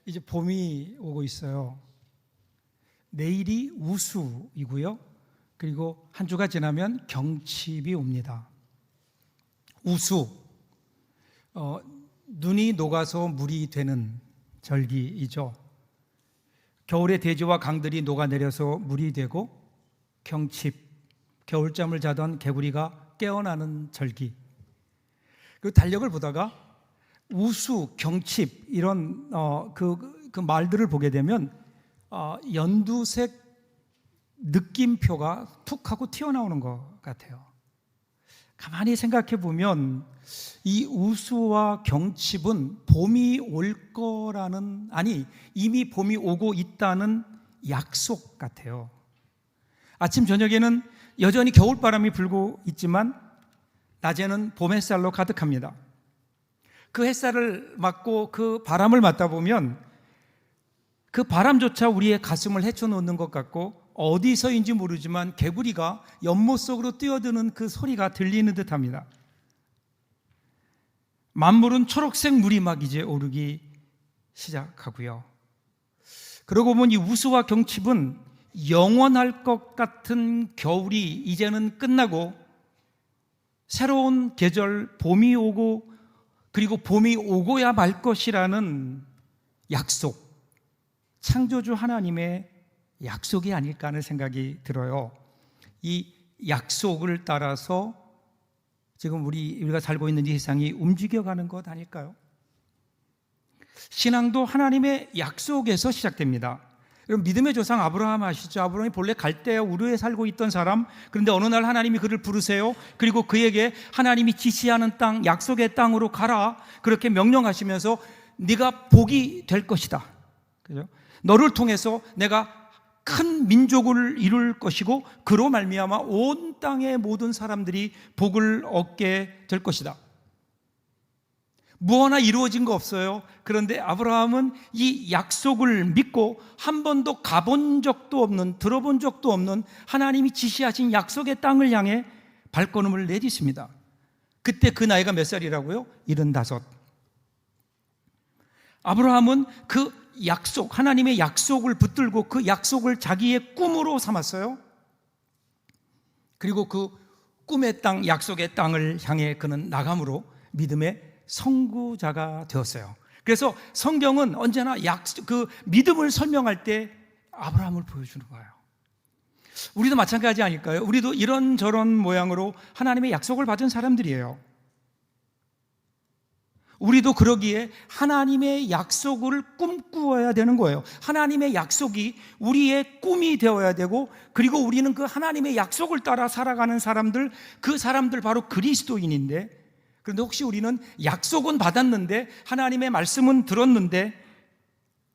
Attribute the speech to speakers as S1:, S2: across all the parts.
S1: 이제 봄이 오고 있어요. 내일이 우수이고요. 그리고 한 주가 지나면 경칩이 옵니다. 우수, 눈이 녹아서 물이 되는 절기이죠. 겨울에 대지와 강들이 녹아내려서 물이 되고, 경칩, 겨울잠을 자던 개구리가 깨어나는 절기. 그 달력을 보다가 우수, 경칩 이런 그 말들을 보게 되면 연두색 느낌표가 툭 하고 튀어나오는 것 같아요. 가만히 생각해 보면 이 우수와 경칩은 봄이 올 거라는, 아니 이미 봄이 오고 있다는 약속 같아요. 아침 저녁에는 여전히 겨울바람이 불고 있지만 낮에는 봄 햇살로 가득합니다. 그 햇살을 맞고 그 바람을 맞다 보면 그 바람조차 우리의 가슴을 헤쳐놓는 것 같고, 어디서인지 모르지만 개구리가 연못 속으로 뛰어드는 그 소리가 들리는 듯합니다. 만물은 초록색 물이 막 이제 오르기 시작하고요. 그러고 보니 우수와 경칩은 영원할 것 같은 겨울이 이제는 끝나고 새로운 계절 봄이 오고, 그리고 봄이 오고야 말 것이라는 약속, 창조주 하나님의 약속이 아닐까 하는 생각이 들어요. 이 약속을 따라서 지금 우리가 살고 있는 이 세상이 움직여가는 것 아닐까요? 신앙도 하나님의 약속에서 시작됩니다. 여러분, 믿음의 조상 아브라함 아시죠? 아브라함이 본래 갈대아 우르에 살고 있던 사람, 그런데 어느 날 하나님이 그를 부르세요. 그리고 그에게 하나님이 지시하는 땅, 약속의 땅으로 가라, 그렇게 명령하시면서 네가 복이 될 것이다, 그죠? 너를 통해서 내가 큰 민족을 이룰 것이고 그로 말미암아 온 땅의 모든 사람들이 복을 얻게 될 것이다. 뭐 하나 이루어진 거 없어요. 그런데 아브라함은 이 약속을 믿고 한 번도 가본 적도 없는, 들어본 적도 없는 하나님이 지시하신 약속의 땅을 향해 발걸음을 내딛습니다. 그때 그 나이가 몇 살이라고요? 75. 아브라함은 그 약속, 하나님의 약속을 붙들고 그 약속을 자기의 꿈으로 삼았어요. 그리고 그 꿈의 땅, 약속의 땅을 향해 그는 나감으로 믿음의 선구자가 되었어요. 그래서 성경은 언제나 그 믿음을 설명할 때 아브라함을 보여주는 거예요. 우리도 마찬가지 아닐까요? 우리도 이런저런 모양으로 하나님의 약속을 받은 사람들이에요. 우리도 그러기에 하나님의 약속을 꿈꾸어야 되는 거예요. 하나님의 약속이 우리의 꿈이 되어야 되고, 그리고 우리는 그 하나님의 약속을 따라 살아가는 사람들, 그 사람들 바로 그리스도인인데, 그런데 혹시 우리는 약속은 받았는데, 하나님의 말씀은 들었는데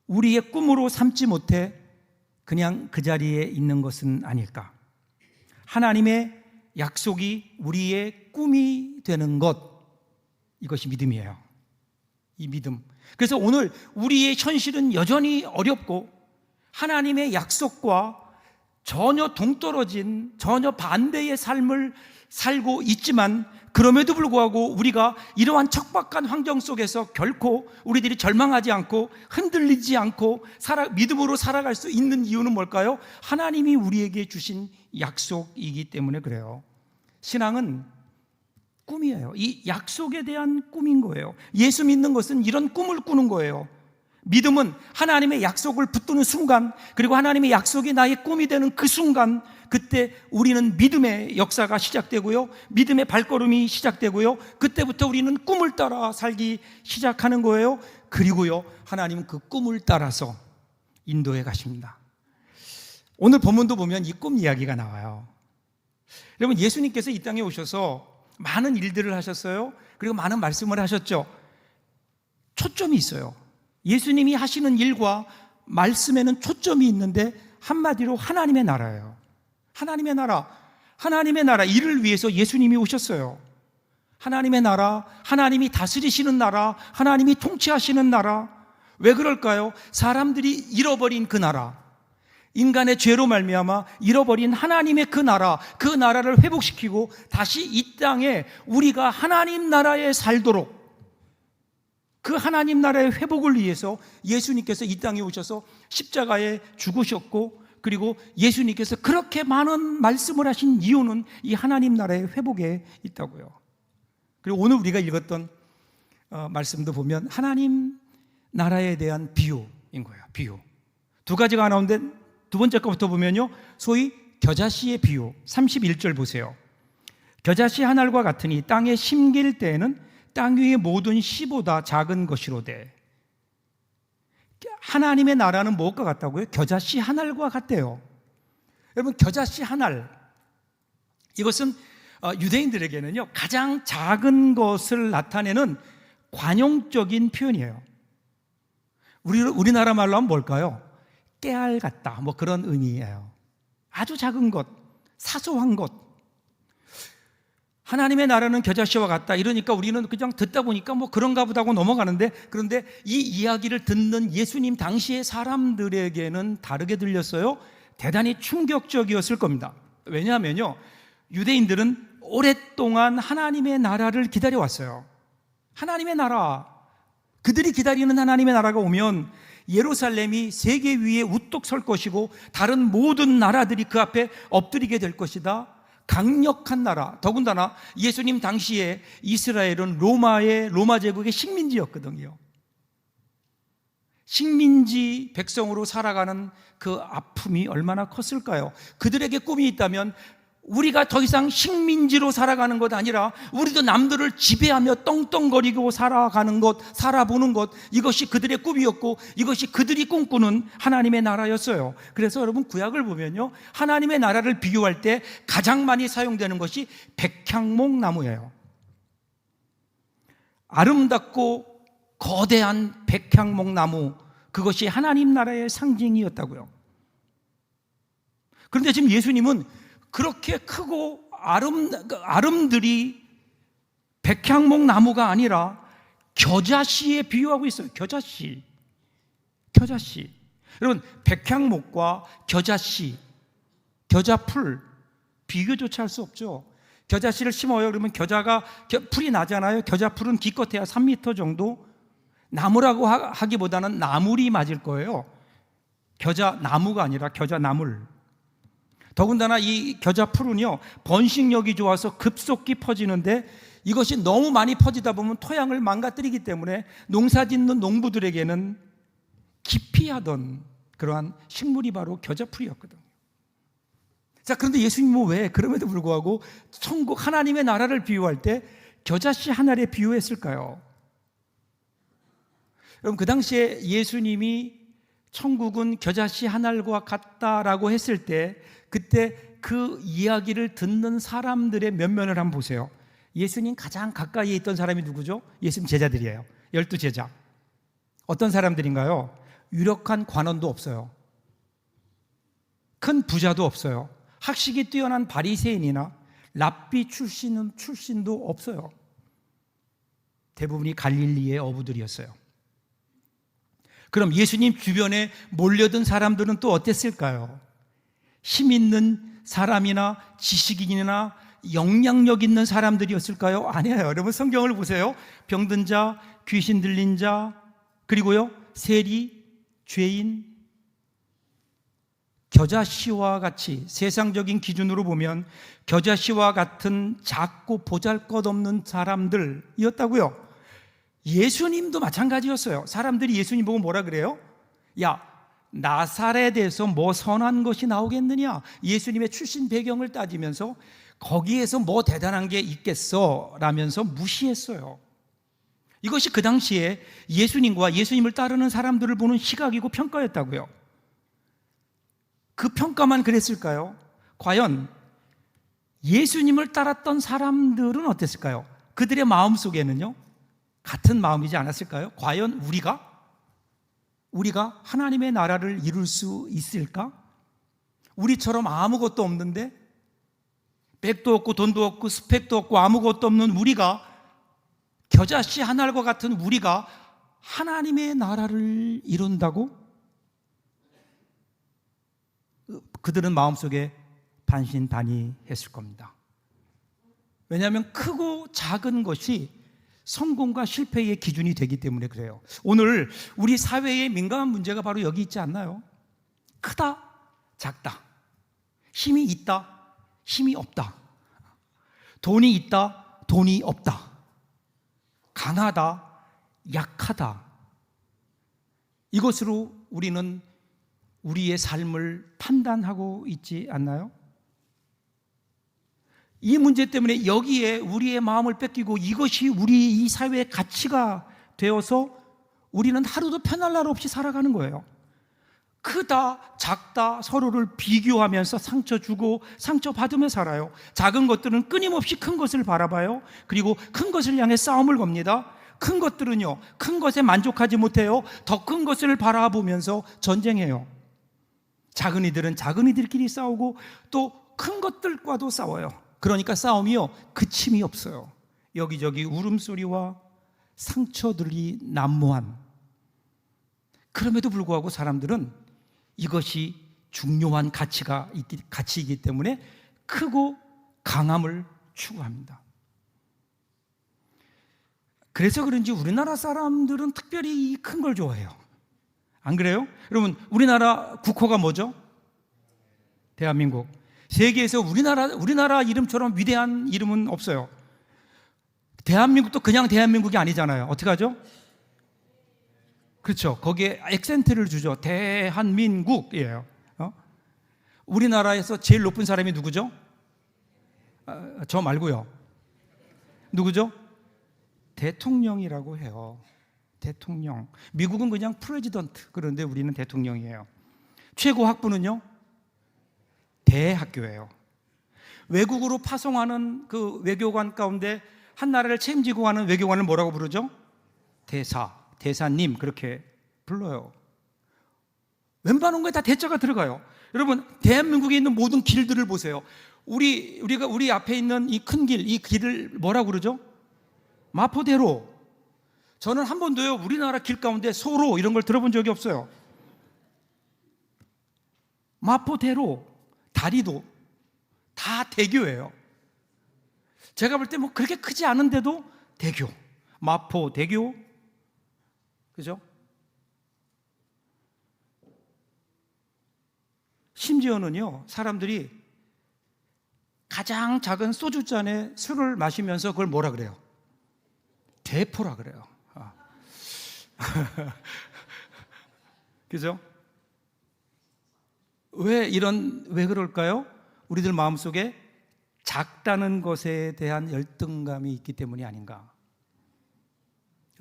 S1: 우리의 꿈으로 삼지 못해 그냥 그 자리에 있는 것은 아닐까? 하나님의 약속이 우리의 꿈이 되는 것, 이것이 믿음이에요. 이 믿음. 그래서 오늘 우리의 현실은 여전히 어렵고 하나님의 약속과 전혀 동떨어진, 전혀 반대의 삶을 살고 있지만, 그럼에도 불구하고 우리가 이러한 척박한 환경 속에서 결코 우리들이 절망하지 않고 흔들리지 않고 믿음으로 살아갈 수 있는 이유는 뭘까요? 하나님이 우리에게 주신 약속이기 때문에 그래요. 신앙은 꿈이에요. 이 약속에 대한 꿈인 거예요. 예수 믿는 것은 이런 꿈을 꾸는 거예요. 믿음은 하나님의 약속을 붙드는 순간, 그리고 하나님의 약속이 나의 꿈이 되는 그 순간, 그때 우리는 믿음의 역사가 시작되고요, 믿음의 발걸음이 시작되고요, 그때부터 우리는 꿈을 따라 살기 시작하는 거예요. 그리고요, 하나님은 그 꿈을 따라서 인도해 가십니다. 오늘 본문도 보면 이 꿈 이야기가 나와요. 여러분, 예수님께서 이 땅에 오셔서 많은 일들을 하셨어요. 그리고 많은 말씀을 하셨죠. 초점이 있어요. 예수님이 하시는 일과 말씀에는 초점이 있는데 한마디로 하나님의 나라예요. 하나님의 나라, 하나님의 나라, 이를 위해서 예수님이 오셨어요. 하나님의 나라, 하나님이 다스리시는 나라, 하나님이 통치하시는 나라. 왜 그럴까요? 사람들이 잃어버린 그 나라, 인간의 죄로 말미암아 잃어버린 하나님의 그 나라, 그 나라를 회복시키고 다시 이 땅에 우리가 하나님 나라에 살도록, 그 하나님 나라의 회복을 위해서 예수님께서 이 땅에 오셔서 십자가에 죽으셨고, 그리고 예수님께서 그렇게 많은 말씀을 하신 이유는 이 하나님 나라의 회복에 있다고요. 그리고 오늘 우리가 읽었던 말씀도 보면 하나님 나라에 대한 비유인 거예요. 비유. 두 가지가 나오는데 두 번째 거부터 보면요, 소위 겨자씨의 비유. 31절 보세요. 겨자씨 한 알과 같으니 땅에 심길 때에는 땅 위의 모든 씨보다 작은 것이로되. 하나님의 나라는 무엇과 같다고요? 겨자씨 한 알과 같대요. 여러분, 겨자씨 한 알, 이것은 유대인들에게는요 가장 작은 것을 나타내는 관용적인 표현이에요. 우리나라 말로 하면 뭘까요? 깨알 같다, 뭐 그런 의미예요. 아주 작은 것, 사소한 것. 하나님의 나라는 겨자씨와 같다, 이러니까 우리는 그냥 듣다 보니까 뭐 그런가 보다 하고 넘어가는데, 그런데 이 이야기를 듣는 예수님 당시의 사람들에게는 다르게 들렸어요. 대단히 충격적이었을 겁니다. 왜냐하면요, 유대인들은 오랫동안 하나님의 나라를 기다려왔어요. 하나님의 나라, 그들이 기다리는 하나님의 나라가 오면 예루살렘이 세계 위에 우뚝 설 것이고 다른 모든 나라들이 그 앞에 엎드리게 될 것이다. 강력한 나라, 더군다나 예수님 당시에 이스라엘은 로마 제국의 식민지였거든요. 식민지 백성으로 살아가는 그 아픔이 얼마나 컸을까요? 그들에게 꿈이 있다면 우리가 더 이상 식민지로 살아가는 것 아니라 우리도 남들을 지배하며 떵떵거리고 살아가는 것, 살아보는 것, 이것이 그들의 꿈이었고 이것이 그들이 꿈꾸는 하나님의 나라였어요. 그래서 여러분, 구약을 보면요, 하나님의 나라를 비교할 때 가장 많이 사용되는 것이 백향목 나무예요. 아름답고 거대한 백향목 나무, 그것이 하나님 나라의 상징이었다고요. 그런데 지금 예수님은 그렇게 크고 아름들이 백향목 나무가 아니라 겨자씨에 비유하고 있어요. 겨자씨. 여러분, 백향목과 겨자씨, 겨자풀, 비교조차 할 수 없죠. 겨자씨를 심어요. 그러면 풀이 나잖아요. 겨자풀은 기껏해야 3m 정도. 나무라고 하기보다는 나물이 맞을 거예요. 겨자나무가 아니라 겨자나물. 더군다나 이 겨자풀은요, 번식력이 좋아서 급속히 퍼지는데 이것이 너무 많이 퍼지다 보면 토양을 망가뜨리기 때문에 농사짓는 농부들에게는 기피하던 그러한 식물이 바로 겨자풀이었거든요. 자, 그런데 예수님은 왜 그럼에도 불구하고 천국 하나님의 나라를 비유할 때 겨자씨 한 알에 비유했을까요? 여러분, 그 당시에 예수님이 천국은 겨자씨 한 알과 같다라고 했을 때, 그때 그 이야기를 듣는 사람들의 면면을 한번 보세요. 예수님 가장 가까이에 있던 사람이 누구죠? 예수님 제자들이에요. 12제자. 어떤 사람들인가요? 유력한 관원도 없어요. 큰 부자도 없어요. 학식이 뛰어난 바리새인이나 랍비 출신도 없어요. 대부분이 갈릴리의 어부들이었어요. 그럼 예수님 주변에 몰려든 사람들은 또 어땠을까요? 힘 있는 사람이나 지식인이나 영향력 있는 사람들이었을까요? 아니에요. 여러분, 성경을 보세요. 병든 자, 귀신 들린 자, 그리고요, 세리, 죄인. 겨자씨와 같이, 세상적인 기준으로 보면 겨자씨와 같은 작고 보잘것없는 사람들이었다고요. 예수님도 마찬가지였어요. 사람들이 예수님 보고 뭐라 그래요? 야, 나사렛에서 뭐 선한 것이 나오겠느냐? 예수님의 출신 배경을 따지면서 거기에서 뭐 대단한 게 있겠어? 라면서 무시했어요. 이것이 그 당시에 예수님과 예수님을 따르는 사람들을 보는 시각이고 평가였다고요. 그 평가만 그랬을까요? 과연 예수님을 따랐던 사람들은 어땠을까요? 그들의 마음 속에는요, 같은 마음이지 않았을까요? 과연 우리가 하나님의 나라를 이룰 수 있을까? 우리처럼 아무것도 없는데, 백도 없고 돈도 없고 스펙도 없고 아무것도 없는 우리가, 겨자씨 한 알과 같은 우리가 하나님의 나라를 이룬다고? 그들은 마음속에 반신반의했을 겁니다. 왜냐하면 크고 작은 것이 성공과 실패의 기준이 되기 때문에 그래요. 오늘 우리 사회의 민감한 문제가 바로 여기 있지 않나요? 크다, 작다, 힘이 있다, 힘이 없다, 돈이 있다, 돈이 없다, 강하다, 약하다. 이것으로 우리는 우리의 삶을 판단하고 있지 않나요? 이 문제 때문에 여기에 우리의 마음을 뺏기고 이것이 우리 이 사회의 가치가 되어서 우리는 하루도 편할 날 없이 살아가는 거예요. 크다, 작다 서로를 비교하면서 상처 주고 상처 받으며 살아요. 작은 것들은 끊임없이 큰 것을 바라봐요. 그리고 큰 것을 향해 싸움을 겁니다. 큰 것들은요, 큰 것에 만족하지 못해요. 더 큰 것을 바라보면서 전쟁해요. 작은 이들은 작은 이들끼리 싸우고 또 큰 것들과도 싸워요. 그러니까 싸움이요, 그침이 없어요. 여기저기 울음소리와 상처들이 난무한. 그럼에도 불구하고 사람들은 이것이 중요한 가치이기 때문에 크고 강함을 추구합니다. 그래서 그런지 우리나라 사람들은 특별히 큰 걸 좋아해요. 안 그래요? 여러분, 우리나라 국호가 뭐죠? 대한민국. 세계에서 우리나라 이름처럼 위대한 이름은 없어요. 대한민국도 그냥 대한민국이 아니잖아요. 어떻게 하죠? 그렇죠. 거기에 액센트를 주죠. 대한민국이에요. 우리나라에서 제일 높은 사람이 누구죠? 저 말고요. 누구죠? 대통령이라고 해요. 대통령. 미국은 그냥 프레지던트. 그런데 우리는 대통령이에요. 최고 학부는요? 대학교예요. 외국으로 파송하는 그 외교관 가운데 한 나라를 책임지고 가는 외교관을 뭐라고 부르죠? 대사님 그렇게 불러요. 웬만한 거에 다 대자가 들어가요. 여러분, 대한민국에 있는 모든 길들을 보세요. 우리 앞에 있는 이 큰 길, 이 길을 뭐라고 그러죠? 마포대로. 저는 한 번도요 우리나라 길 가운데 소로 이런 걸 들어본 적이 없어요. 마포대로, 다리도 다 대교예요. 제가 볼 때 뭐 그렇게 크지 않은데도 대교, 마포대교, 그죠? 심지어는요, 사람들이 가장 작은 소주잔에 술을 마시면서 그걸 뭐라 그래요? 대포라 그래요. 그죠? 왜 그럴까요? 우리들 마음속에 작다는 것에 대한 열등감이 있기 때문이 아닌가.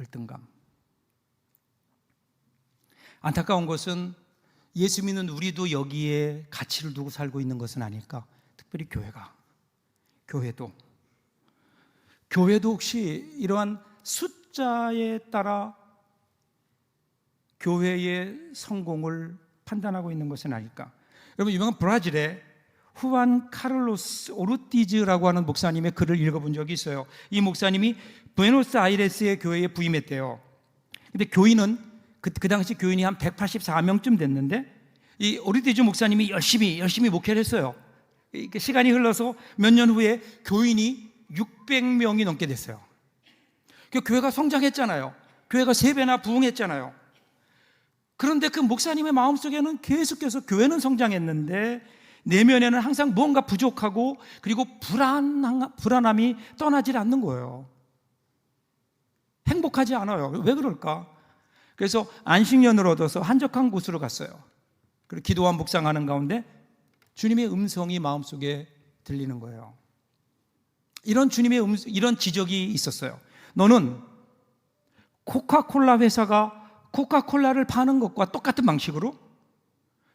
S1: 열등감. 안타까운 것은 예수 믿는 우리도 여기에 가치를 두고 살고 있는 것은 아닐까. 특별히 교회도 혹시 이러한 숫자에 따라 교회의 성공을 판단하고 있는 것은 아닐까. 여러분, 유명한 브라질의 후안 카를로스 오르티즈라고 하는 목사님의 글을 읽어본 적이 있어요. 이 목사님이 부에노스아이레스의 교회에 부임했대요. 근데 교인은 그 당시 교인이 한 184명쯤 됐는데 이 오르티즈 목사님이 열심히 목회를 했어요. 시간이 흘러서 몇 년 후에 교인이 600명이 넘게 됐어요. 교회가 성장했잖아요. 교회가 3배나 부흥했잖아요. 그런데 그 목사님의 마음속에는 계속해서 교회는 성장했는데 내면에는 항상 무언가 부족하고 그리고 불안함이 떠나질 않는 거예요. 행복하지 않아요. 왜 그럴까? 그래서 안식년을 얻어서 한적한 곳으로 갔어요. 그리고 기도와 묵상하는 가운데 주님의 음성이 마음속에 들리는 거예요. 이런 이런 지적이 있었어요. 너는 코카콜라 회사가 코카콜라를 파는 것과 똑같은 방식으로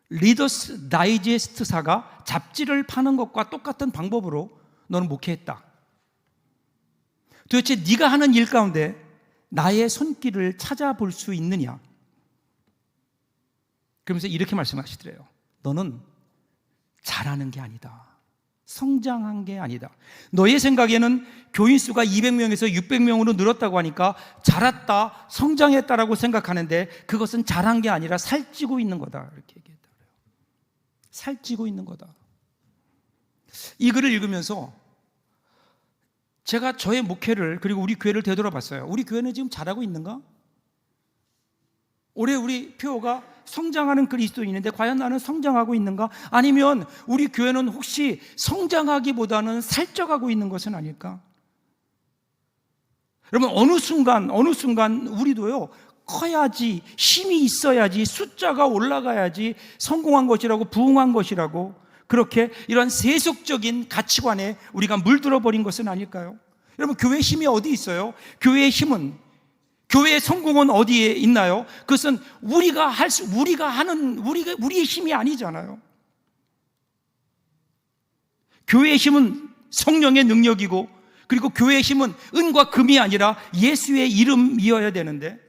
S1: 리더스 다이제스트사가 잡지를 파는 것과 똑같은 방법으로 너는 목회했다. 도대체 네가 하는 일 가운데 나의 손길을 찾아볼 수 있느냐? 그러면서 이렇게 말씀하시더래요. 너는 잘하는 게 아니다. 성장한 게 아니다. 너의 생각에는 교인 수가 200명에서 600명으로 늘었다고 하니까 잘했다, 성장했다라고 생각하는데 그것은 잘한 게 아니라 살찌고 있는 거다. 이렇게 얘기했다 그래요. 살찌고 있는 거다. 이 글을 읽으면서 제가 저의 목회를 그리고 우리 교회를 되돌아봤어요. 우리 교회는 지금 잘하고 있는가? 올해 우리 표가 성장하는 그리스도인인데 과연 나는 성장하고 있는가? 아니면 우리 교회는 혹시 성장하기보다는 살쪄가고 있는 것은 아닐까? 여러분, 어느 순간 우리도요, 커야지, 힘이 있어야지, 숫자가 올라가야지 성공한 것이라고, 부흥한 것이라고, 그렇게 이런 세속적인 가치관에 우리가 물들어 버린 것은 아닐까요? 여러분, 교회의 힘이 어디 있어요? 교회의 힘은, 교회의 성공은 어디에 있나요? 그것은 우리의 힘이 아니잖아요. 교회의 힘은 성령의 능력이고, 그리고 교회의 힘은 은과 금이 아니라 예수의 이름이어야 되는데,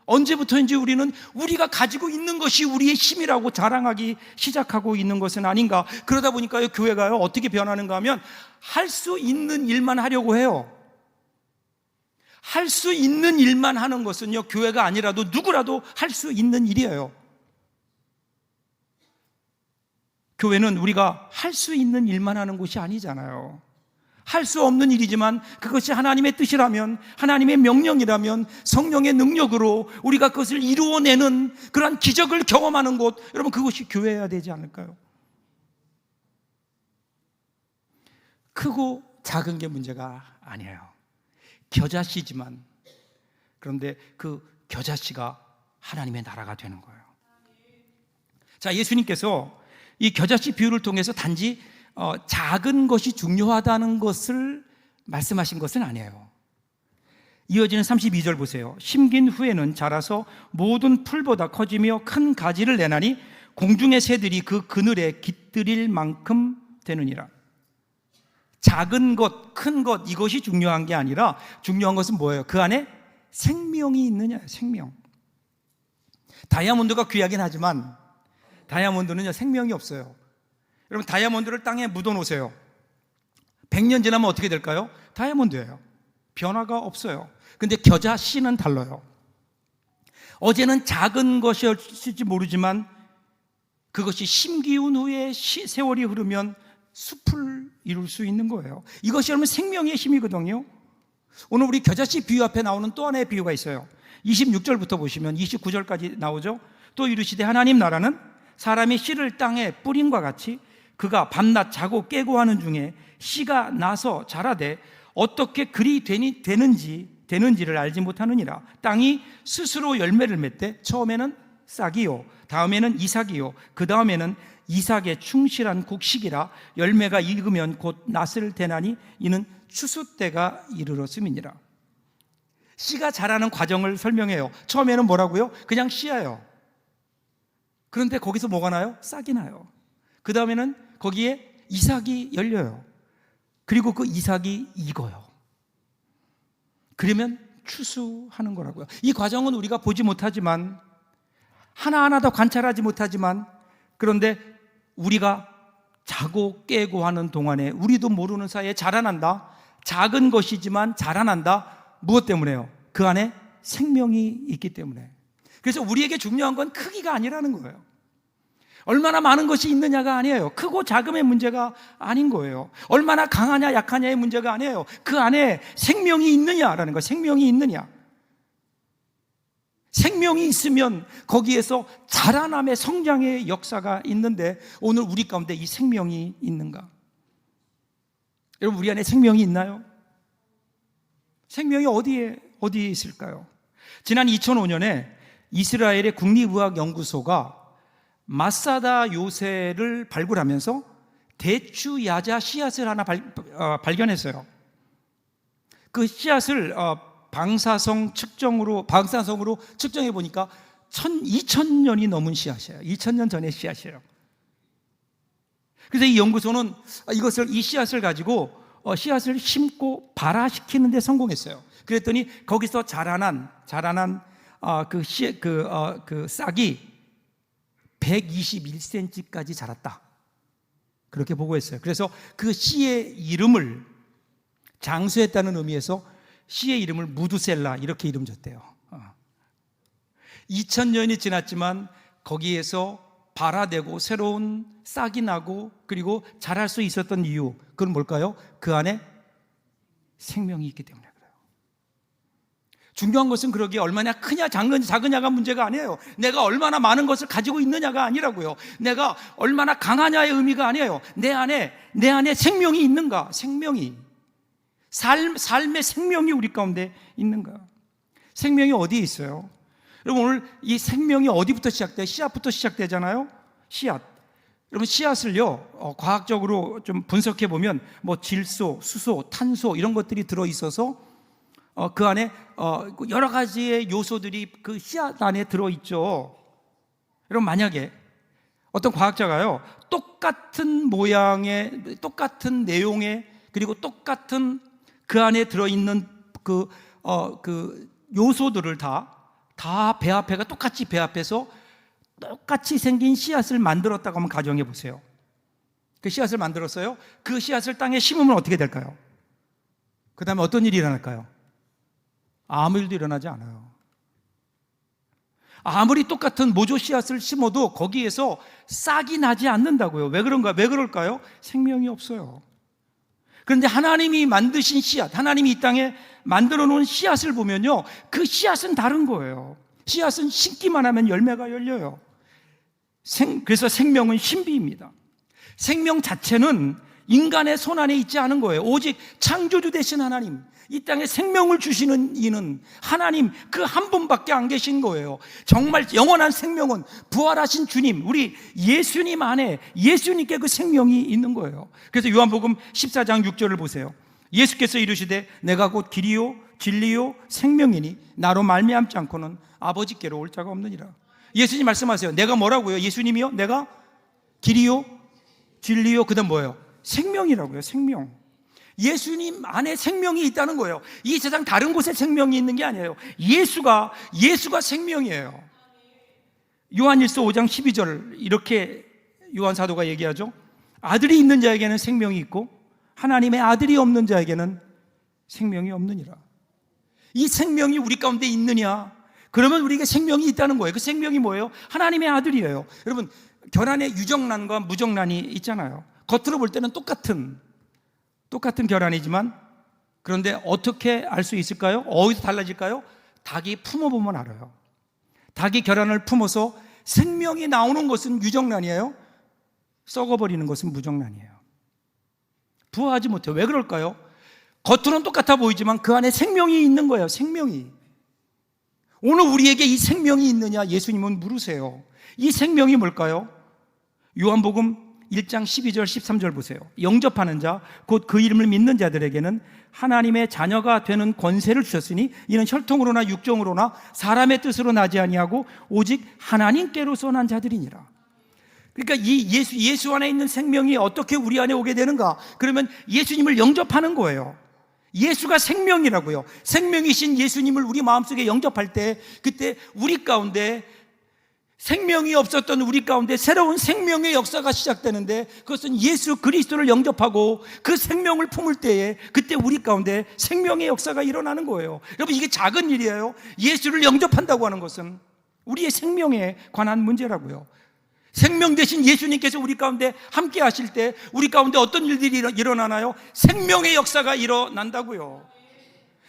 S1: 언제부터인지 우리는 우리가 가지고 있는 것이 우리의 힘이라고 자랑하기 시작하고 있는 것은 아닌가. 그러다 보니까 교회가요, 어떻게 변하는가 하면 할 수 있는 일만 하려고 해요. 할 수 있는 일만 하는 것은요, 교회가 아니라도 누구라도 할 수 있는 일이에요. 교회는 우리가 할 수 있는 일만 하는 곳이 아니잖아요. 할 수 없는 일이지만 그것이 하나님의 뜻이라면, 하나님의 명령이라면 성령의 능력으로 우리가 그것을 이루어내는 그러한 기적을 경험하는 곳, 여러분, 그것이 교회여야 되지 않을까요? 크고 작은 게 문제가 아니에요. 겨자씨지만, 그런데 그 겨자씨가 하나님의 나라가 되는 거예요. 자, 예수님께서 이 겨자씨 비유를 통해서 단지 작은 것이 중요하다는 것을 말씀하신 것은 아니에요. 이어지는 32절 보세요. 심긴 후에는 자라서 모든 풀보다 커지며 큰 가지를 내나니 공중의 새들이 그 그늘에 깃들일 만큼 되느니라. 작은 것, 큰 것, 이것이 중요한 게 아니라 중요한 것은 뭐예요? 그 안에 생명이 있느냐, 생명. 다이아몬드가 귀하긴 하지만 다이아몬드는요, 생명이 없어요. 여러분, 다이아몬드를 땅에 묻어놓으세요. 100년 지나면 어떻게 될까요? 다이아몬드예요. 변화가 없어요. 근데 겨자씨는 달라요. 어제는 작은 것이었을지 모르지만 그것이 심기운 후에 세월이 흐르면 숲을 이룰 수 있는 거예요. 이것이 여러분 생명의 힘이거든요. 오늘 우리 겨자씨 비유 앞에 나오는 또 하나의 비유가 있어요. 26절부터 보시면 29절까지 나오죠. 또 이르시되 하나님 나라는 사람이 씨를 땅에 뿌림과 같이 그가 밤낮 자고 깨고 하는 중에 씨가 나서 자라되 어떻게 그리 되는지를 알지 못하느니라. 땅이 스스로 열매를 맺되 처음에는 싹이요, 다음에는 이삭이요, 그 다음에는 이삭의 충실한 곡식이라. 열매가 익으면 곧 낫을 대나니 이는 추수 때가 이르렀음이니라. 씨가 자라는 과정을 설명해요. 처음에는 뭐라고요? 그냥 씨예요. 그런데 거기서 뭐가 나요? 싹이 나요. 그 다음에는 거기에 이삭이 열려요. 그리고 그 이삭이 익어요. 그러면 추수하는 거라고요. 이 과정은 우리가 보지 못하지만, 하나하나 더 관찰하지 못하지만, 그런데 우리가 자고 깨고 하는 동안에 우리도 모르는 사이에 자라난다. 작은 것이지만 자라난다. 무엇 때문에요? 그 안에 생명이 있기 때문에. 그래서 우리에게 중요한 건 크기가 아니라는 거예요. 얼마나 많은 것이 있느냐가 아니에요. 크고 작음의 문제가 아닌 거예요. 얼마나 강하냐 약하냐의 문제가 아니에요. 그 안에 생명이 있느냐라는 거예요. 생명이 있느냐. 생명이 있으면 거기에서 자라남의 성장의 역사가 있는데, 오늘 우리 가운데 이 생명이 있는가? 여러분, 우리 안에 생명이 있나요? 생명이 어디에 있을까요? 지난 2005년에 이스라엘의 국립의학연구소가 마사다 요새를 발굴하면서 대추 야자 씨앗을 하나 발견했어요. 그 씨앗을 방사성으로 측정해 보니까 2000년이 넘은 씨앗이에요. 2000년 전의 씨앗이에요. 그래서 이 연구소는 이 씨앗을 가지고 씨앗을 심고 발화시키는 데 성공했어요. 그랬더니 거기서 자라난 그 싹이 121cm까지 자랐다. 그렇게 보고했어요. 그래서 그 씨의 이름을 장수했다는 의미에서 씨의 이름을 무두셀라 이렇게 이름 줬대요. 2000년이 지났지만 거기에서 발화되고 새로운 싹이 나고 그리고 자랄 수 있었던 이유, 그건 뭘까요? 그 안에 생명이 있기 때문에 그래요. 중요한 것은 그러기에 얼마나 크냐 작으냐가 문제가 아니에요. 내가 얼마나 많은 것을 가지고 있느냐가 아니라고요. 내가 얼마나 강하냐의 의미가 아니에요. 내 안에 생명이 있는가? 생명이, 삶의 생명이 우리 가운데 있는가? 생명이 어디에 있어요? 여러분, 오늘 이 생명이 어디부터 시작돼요? 씨앗부터 시작되잖아요. 씨앗. 여러분, 씨앗을요, 과학적으로 좀 분석해 보면 뭐 질소, 수소, 탄소 이런 것들이 들어 있어서 그 안에 여러 가지의 요소들이 그 씨앗 안에 들어 있죠. 여러분, 만약에 어떤 과학자가요, 똑같은 모양의, 똑같은 내용의, 그리고 똑같은 그 안에 들어 있는 그 요소들을 다 배합해가 똑같이 배합해서 똑같이 생긴 씨앗을 만들었다고 한번 가정해 보세요. 그 씨앗을 만들었어요. 그 씨앗을 땅에 심으면 어떻게 될까요? 그 다음에 어떤 일이 일어날까요? 아무 일도 일어나지 않아요. 아무리 똑같은 모조 씨앗을 심어도 거기에서 싹이 나지 않는다고요. 왜 그럴까요? 생명이 없어요. 그런데 하나님이 만드신 씨앗, 하나님이 이 땅에 만들어 놓은 씨앗을 보면요, 그 씨앗은 다른 거예요. 씨앗은 심기만 하면 열매가 열려요. 그래서 생명은 신비입니다. 생명 자체는 인간의 손 안에 있지 않은 거예요. 오직 창조주 되신 하나님, 이 땅에 생명을 주시는 이는 하나님 그 한 분밖에 안 계신 거예요. 정말 영원한 생명은 부활하신 주님, 우리 예수님 안에, 예수님께 그 생명이 있는 거예요. 그래서 요한복음 14장 6절을 보세요. 예수께서 이르시되 내가 곧 길이요 진리요 생명이니 나로 말미암지 않고는 아버지께로 올 자가 없느니라. 예수님 말씀하세요. 내가 뭐라고요? 예수님이요? 내가 길이요 진리요, 그 다음 뭐예요? 생명이라고요. 생명. 예수님 안에 생명이 있다는 거예요. 이 세상 다른 곳에 생명이 있는 게 아니에요. 예수가 생명이에요. 요한일서 5장 12절 이렇게 요한 사도가 얘기하죠. 아들이 있는 자에게는 생명이 있고 하나님의 아들이 없는 자에게는 생명이 없느니라. 이 생명이 우리 가운데 있느냐? 그러면 우리에게 생명이 있다는 거예요. 그 생명이 뭐예요? 하나님의 아들이에요. 여러분, 결안에 유정란과 무정란이 있잖아요. 겉으로 볼 때는 똑같은 결안이지만, 그런데 어떻게 알 수 있을까요? 어디서 달라질까요? 닭이 품어보면 알아요. 닭이 결안을 품어서 생명이 나오는 것은 유정란이에요. 썩어버리는 것은 무정란이에요. 부화하지 못해요. 왜 그럴까요? 겉으로는 똑같아 보이지만 그 안에 생명이 있는 거예요. 생명이. 오늘 우리에게 이 생명이 있느냐? 예수님은 물으세요. 이 생명이 뭘까요? 요한복음 1장 12절 13절 보세요. 영접하는 자 곧 그 이름을 믿는 자들에게는 하나님의 자녀가 되는 권세를 주셨으니 이는 혈통으로나 육정으로나 사람의 뜻으로 나지 아니하고 오직 하나님께로서 난 자들이니라. 그러니까 이 예수 안에 있는 생명이 어떻게 우리 안에 오게 되는가? 그러면 예수님을 영접하는 거예요. 예수가 생명이라고요. 생명이신 예수님을 우리 마음속에 영접할 때, 그때 우리 가운데 생명이 없었던 우리 가운데 새로운 생명의 역사가 시작되는데, 그것은 예수 그리스도를 영접하고 그 생명을 품을 때에 그때 우리 가운데 생명의 역사가 일어나는 거예요. 여러분, 이게 작은 일이에요. 예수를 영접한다고 하는 것은 우리의 생명에 관한 문제라고요. 생명 되신 예수님께서 우리 가운데 함께 하실 때 우리 가운데 어떤 일들이 일어나나요? 생명의 역사가 일어난다고요.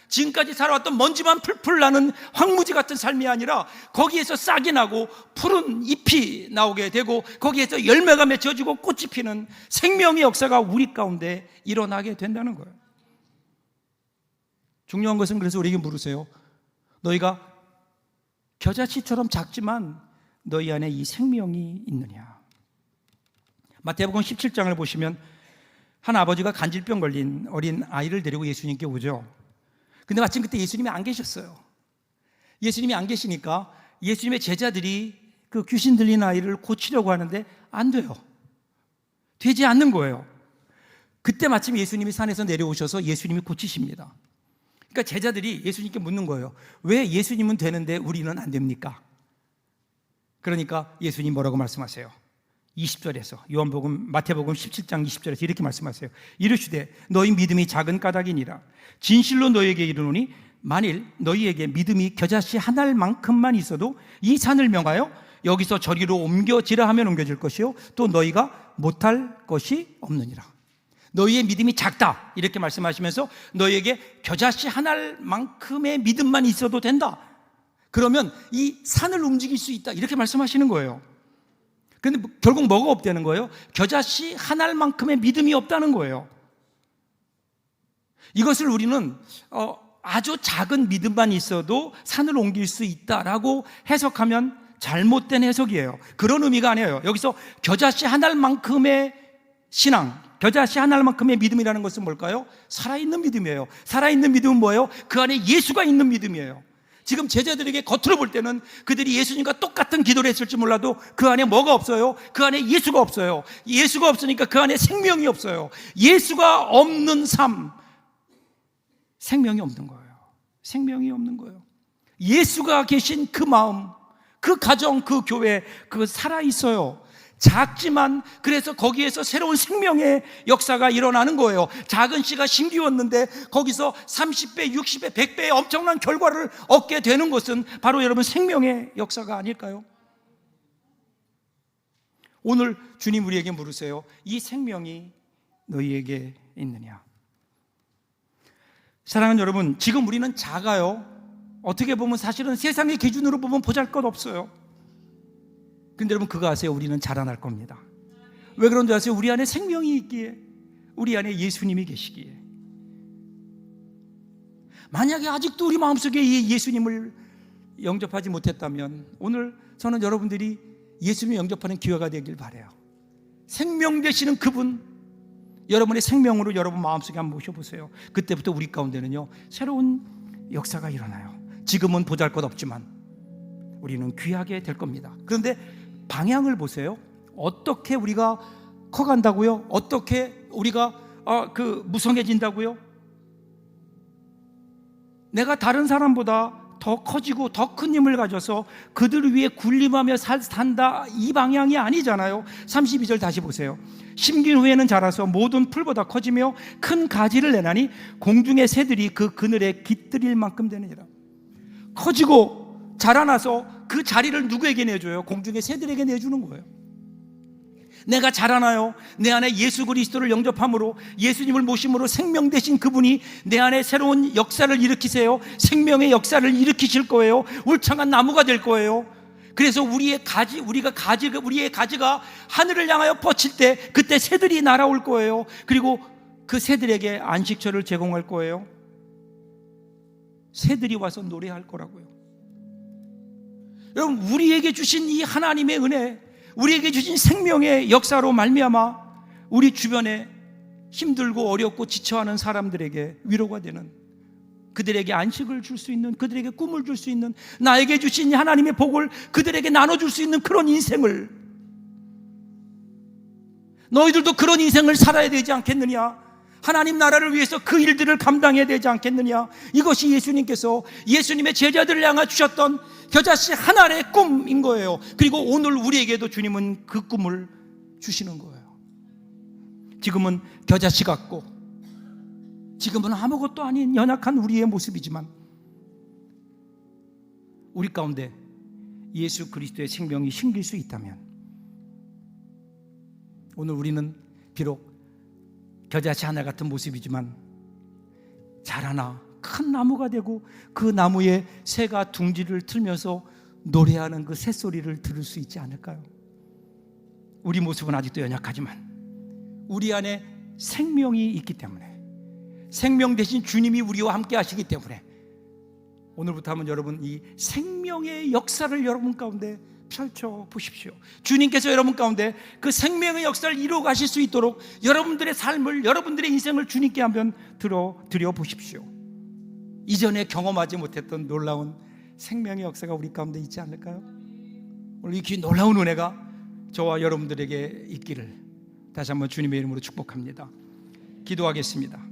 S1: 지금까지 살아왔던 먼지만 풀풀 나는 황무지 같은 삶이 아니라 거기에서 싹이 나고 푸른 잎이 나오게 되고 거기에서 열매가 맺혀지고 꽃이 피는 생명의 역사가 우리 가운데 일어나게 된다는 거예요. 중요한 것은, 그래서 우리에게 물으세요. 너희가 겨자씨처럼 작지만 너희 안에 이 생명이 있느냐? 마태복음 17장을 보시면 한 아버지가 간질병 걸린 어린 아이를 데리고 예수님께 오죠. 근데 마침 그때 예수님이 안 계셨어요. 예수님이 안 계시니까 예수님의 제자들이 그 귀신 들린 아이를 고치려고 하는데 안 돼요. 되지 않는 거예요. 그때 마침 예수님이 산에서 내려오셔서 예수님이 고치십니다. 그러니까 제자들이 예수님께 묻는 거예요. 왜 예수님은 되는데 우리는 안 됩니까? 그러니까 예수님 뭐라고 말씀하세요? 20절에서 마태복음 17장 20절에서 이렇게 말씀하세요. 이르시되 너희 믿음이 작은 까닭이니라. 진실로 너희에게 이르노니 만일 너희에게 믿음이 겨자씨 한 알만큼만 있어도 이 산을 명하여 여기서 저리로 옮겨지라 하면 옮겨질 것이요 또 너희가 못할 것이 없느니라. 너희의 믿음이 작다 이렇게 말씀하시면서 너희에게 겨자씨 한 알만큼의 믿음만 있어도 된다. 그러면 이 산을 움직일 수 있다 이렇게 말씀하시는 거예요. 그런데 결국 뭐가 없다는 거예요? 겨자씨 한 알만큼의 믿음이 없다는 거예요. 이것을 우리는 아주 작은 믿음만 있어도 산을 옮길 수 있다라고 해석하면 잘못된 해석이에요. 그런 의미가 아니에요. 여기서 겨자씨 한 알만큼의 신앙, 겨자씨 한 알만큼의 믿음이라는 것은 뭘까요? 살아있는 믿음이에요. 살아있는 믿음은 뭐예요? 그 안에 예수가 있는 믿음이에요. 지금 제자들에게 겉으로 볼 때는 그들이 예수님과 똑같은 기도를 했을지 몰라도 그 안에 뭐가 없어요? 그 안에 예수가 없어요. 예수가 없으니까 그 안에 생명이 없어요. 예수가 없는 삶, 생명이 없는 거예요. 생명이 없는 거예요. 예수가 계신 그 마음, 그 가정, 그 교회, 그 살아있어요. 작지만 그래서 거기에서 새로운 생명의 역사가 일어나는 거예요. 작은 씨가 심기웠는데 거기서 30배, 60배, 100배의 엄청난 결과를 얻게 되는 것은 바로 여러분 생명의 역사가 아닐까요? 오늘 주님 우리에게 물으세요. 이 생명이 너희에게 있느냐? 사랑하는 여러분, 지금 우리는 작아요. 어떻게 보면 사실은 세상의 기준으로 보면 보잘것없어요. 근데 여러분 그거 아세요? 우리는 자라날 겁니다. 왜 그런지 아세요? 우리 안에 생명이 있기에, 우리 안에 예수님이 계시기에. 만약에 아직도 우리 마음속에 이 예수님을 영접하지 못했다면 오늘 저는 여러분들이 예수님을 영접하는 기회가 되길 바라요. 생명 되시는 그분, 여러분의 생명으로 여러분 마음속에 한번 모셔보세요. 그때부터 우리 가운데는요 새로운 역사가 일어나요. 지금은 보잘것없지만 우리는 귀하게 될 겁니다. 그런데 방향을 보세요. 어떻게 우리가 커간다고요? 어떻게 우리가 무성해진다고요? 내가 다른 사람보다 더 커지고 더 큰 힘을 가져서 그들을 위해 군림하며 산다, 이 방향이 아니잖아요. 32절 다시 보세요. 심긴 후에는 자라서 모든 풀보다 커지며 큰 가지를 내나니 공중의 새들이 그 그늘에 깃들일 만큼 되느니라. 커지고 자라나서 그 자리를 누구에게 내줘요? 공중의 새들에게 내주는 거예요. 내가 자라나요? 내 안에 예수 그리스도를 영접함으로, 예수님을 모심으로 생명 되신 그분이 내 안에 새로운 역사를 일으키세요. 생명의 역사를 일으키실 거예요. 울창한 나무가 될 거예요. 그래서 우리의 가지가 하늘을 향하여 뻗칠 때 그때 새들이 날아올 거예요. 그리고 그 새들에게 안식처를 제공할 거예요. 새들이 와서 노래할 거라고요. 여러분, 우리에게 주신 이 하나님의 은혜, 우리에게 주신 생명의 역사로 말미암아 우리 주변에 힘들고 어렵고 지쳐하는 사람들에게 위로가 되는, 그들에게 안식을 줄 수 있는, 그들에게 꿈을 줄 수 있는, 나에게 주신 하나님의 복을 그들에게 나눠줄 수 있는 그런 인생을, 너희들도 그런 인생을 살아야 되지 않겠느냐? 하나님 나라를 위해서 그 일들을 감당해야 되지 않겠느냐? 이것이 예수님께서 예수님의 제자들을 향해 주셨던 겨자씨 한 알의 꿈인 거예요. 그리고 오늘 우리에게도 주님은 그 꿈을 주시는 거예요. 지금은 겨자씨 같고, 지금은 아무것도 아닌 연약한 우리의 모습이지만 우리 가운데 예수 그리스도의 생명이 심길 수 있다면 오늘 우리는 비록 겨자씨 하나 같은 모습이지만 자라나 큰 나무가 되고 그 나무에 새가 둥지를 틀면서 노래하는 그 새소리를 들을 수 있지 않을까요? 우리 모습은 아직도 연약하지만 우리 안에 생명이 있기 때문에, 생명 대신 주님이 우리와 함께 하시기 때문에 오늘부터 한번 여러분 이 생명의 역사를 여러분 가운데 펼쳐 보십시오. 주님께서 여러분 가운데 그 생명의 역사를 이루어 가실 수 있도록 여러분들의 삶을, 여러분들의 인생을 주님께 한번 드려 보십시오. 이전에 경험하지 못했던 놀라운 생명의 역사가 우리 가운데 있지 않을까요? 오늘 이 놀라운 은혜가 저와 여러분들에게 있기를 다시 한번 주님의 이름으로 축복합니다. 기도하겠습니다.